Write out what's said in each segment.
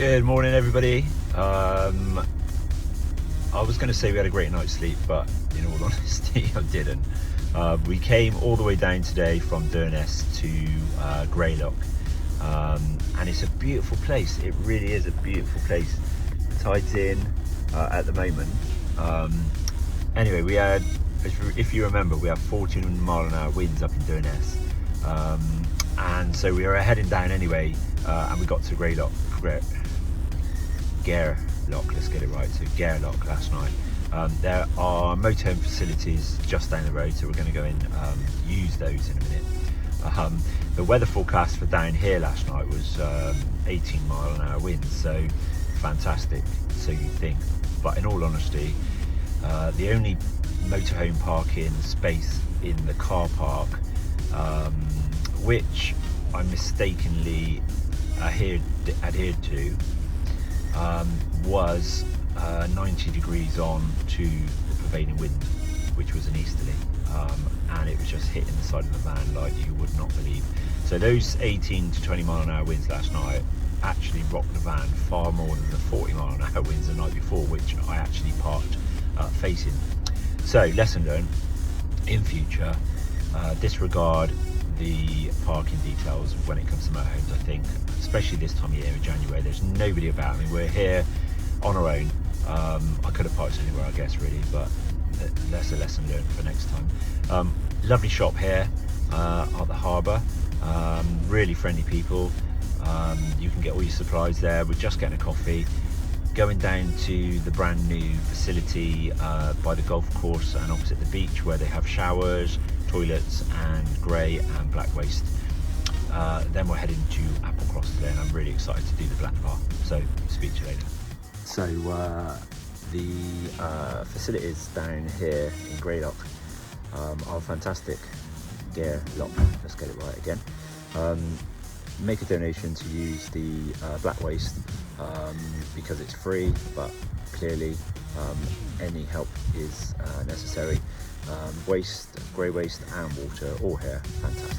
Good morning, everybody. I was going to say we had a great night's sleep, but in all honesty, I didn't. We came all the way down today from Durness to Greylock, and it's a beautiful place. It really is a beautiful place. The tide's in at the moment. Anyway, we had, if you remember, we had 14-mile-an-hour winds up in Durness, and so we were heading down anyway, and we got to Greylock. Gairloch, let's get it right, so Gairloch last night. There are motorhome facilities just down the road, so we're going to go and use those in a minute. The weather forecast for down here last night was 18-mile-an-hour winds, so fantastic, so you'd think. But in all honesty, the only motorhome parking space in the car park, which I mistakenly adhered to, was 90 degrees on to the prevailing wind, which was an easterly, and it was just hitting the side of the van like you would not believe. So those 18 to 20-mile-an-hour winds last night actually rocked the van far more than the 40-mile-an-hour winds the night before, which I actually parked facing. So lesson learned: in future, disregard the parking details when it comes to motorhomes. I think, especially this time of year in January, there's nobody about. I mean, we're here on our own. I could have parked anywhere, I guess, really, but that's a lesson learned for next time. Lovely shop here at the harbour. Really friendly people. You can get all your supplies there. We're just getting a coffee, going down to the brand new facility by the golf course and opposite the beach, where they have showers, toilets and grey and black waste. Then we're heading to Applecross today, and I'm really excited to do the black bar, so speak to you later. So the facilities down here in Greylock are fantastic. Gairloch, let's get it right again. Make a donation to use the black waste because it's free, but clearly any help is necessary. Waste, grey waste and water, all here, fantastic.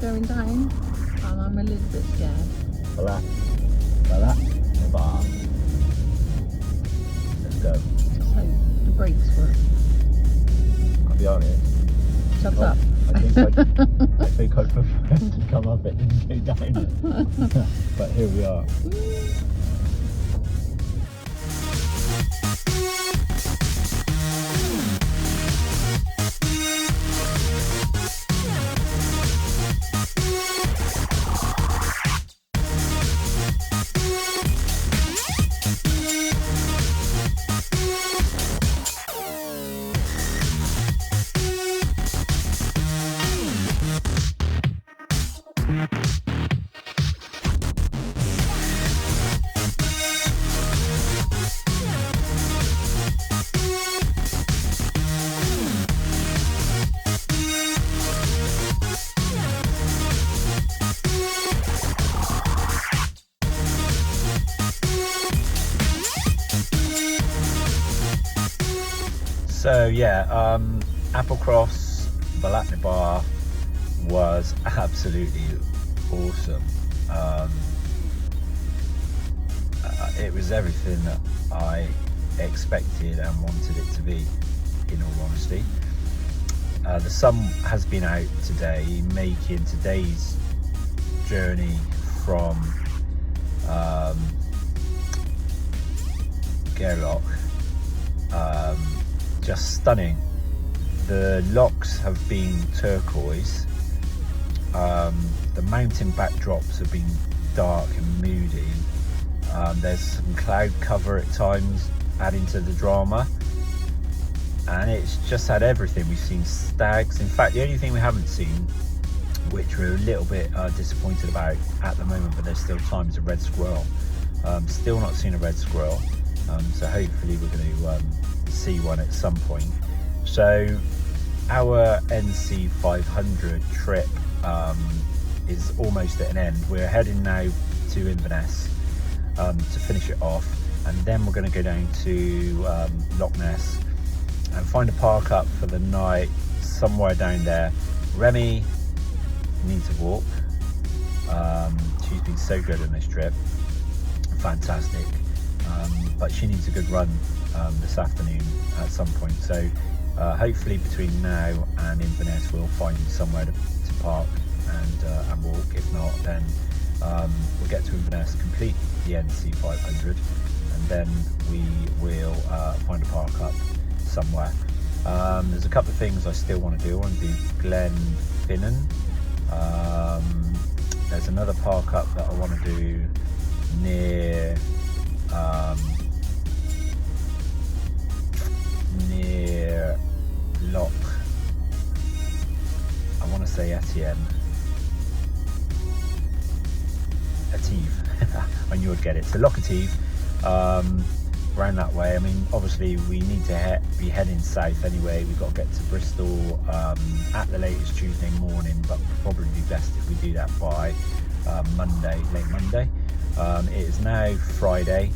Going down and I'm a little bit scared. Voilà. Voilà. Bar. Let's go. Just hope the brakes work. I'll be honest. Shut up. I think I'd prefer to come up it than go down it. But here we are. So yeah, Applecross Balakna Bar was absolutely awesome. It was everything that I expected and wanted it to be, in all honesty. The sun has been out today, making today's journey from Gairloch just stunning. The locks have been turquoise. The mountain backdrops have been dark and moody. There's some cloud cover at times adding to the drama, and it's just had everything. We've seen stags. In fact, the only thing we haven't seen, which we're a little bit disappointed about at the moment, but there's still time, is a red squirrel. Still not seen a red squirrel, so hopefully we're going to see one at some point. So our NC500 trip is almost at an end. We're heading now to Inverness to finish it off, and then we're going to go down to Loch Ness and find a park up for the night somewhere down there. Remy needs a walk. She's been so good on this trip, fantastic, but she needs a good run this afternoon at some point. So hopefully between now and Inverness we'll find somewhere to park and walk. If not, then we'll get to Inverness, complete the NC500, and then we will find a park up somewhere. There's a couple of things I still want to do. I want to do Glen Finnan. There's another park up that I want to do near Loch, I want to say Etienne, I knew I'd get it. So Loch Etive, around that way. I mean, obviously we need to be heading south anyway. We've got to get to Bristol at the latest Tuesday morning, but probably be best if we do that by Monday, late Monday. It is now Friday,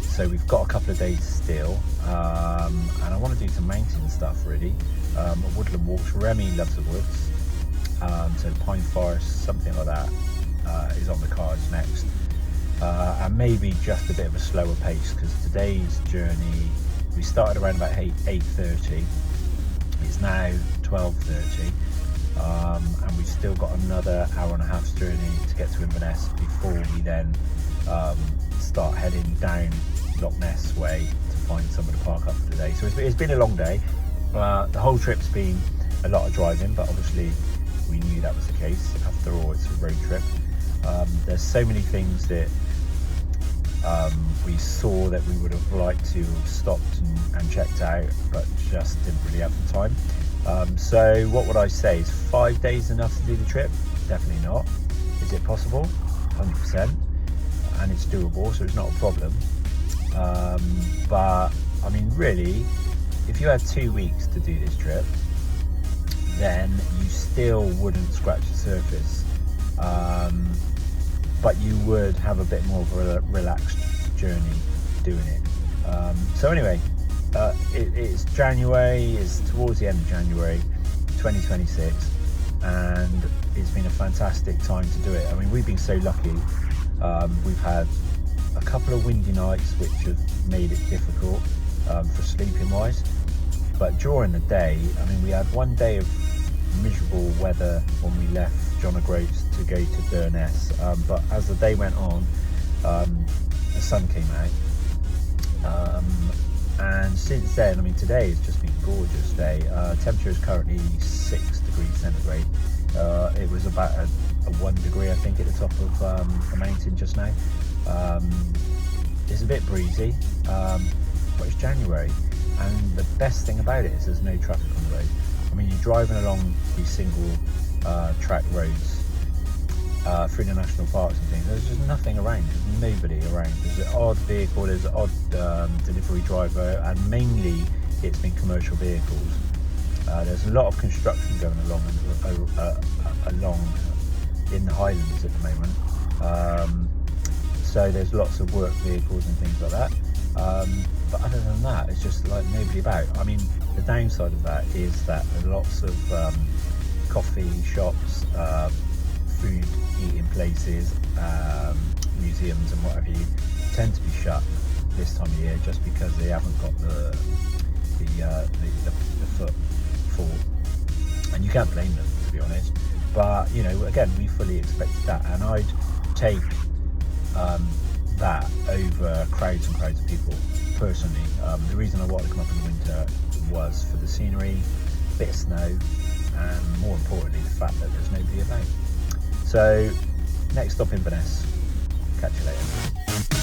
so we've got a couple of days still, and I want to do some mountain stuff really. Woodland walks. Remy loves the woods, so Pine Forest, something like that is on the cards next. And maybe just a bit of a slower pace, because today's journey, we started around about 8:30. It's now 12:30, and we've still got another hour and a half's journey to get to Inverness before we then start heading down Loch Ness way to find somewhere to park up for today. So it's been a long day. The whole trip's been a lot of driving, but obviously we knew that was the case. After all, it's a road trip. There's so many things that we saw that we would have liked to have stopped and checked out, but just didn't really have the time. So what would I say? Is 5 days enough to do the trip? Definitely not. Is it possible? 100%. And it's doable, so it's not a problem. But I mean, really, if you had 2 weeks to do this trip, then you still wouldn't scratch the surface. But you would have a bit more of a relaxed journey doing it. So anyway, it's January, it's towards the end of January 2026, and it's been a fantastic time to do it. I mean, we've been so lucky. We've had a couple of windy nights which have made it difficult for sleeping wise, but during the day, I mean, we had one day of miserable weather when we left John O'Groats to go to Durness, but as the day went on, the sun came out, and since then, I mean, today has just been a gorgeous day. Temperature is currently 6 degrees centigrade. It was about a 1 degree, I think, at the top of the mountain just now. It's a bit breezy, but it's January, and the best thing about it is there's no traffic on the road. I mean, you're driving along these single track roads through the national parks and things. There's just nothing around. There's nobody around. There's an odd vehicle, there's an odd delivery driver, and mainly it's been commercial vehicles. There's a lot of construction going along in the Highlands at the moment. So there's lots of work vehicles and things like that. but other than that, it's just like nobody about. I mean, the downside of that is that lots of coffee shops, food eating places, museums and whatever you tend to be shut this time of year just because they haven't got the footfall, and you can't blame them, to be honest. But you know, again, we fully expected that, and I'd take that over crowds and crowds of people personally. The reason I wanted to come up in the winter was for the scenery, a bit of snow, and more importantly the fact that there's nobody about. So next stop, Inverness. Catch you later.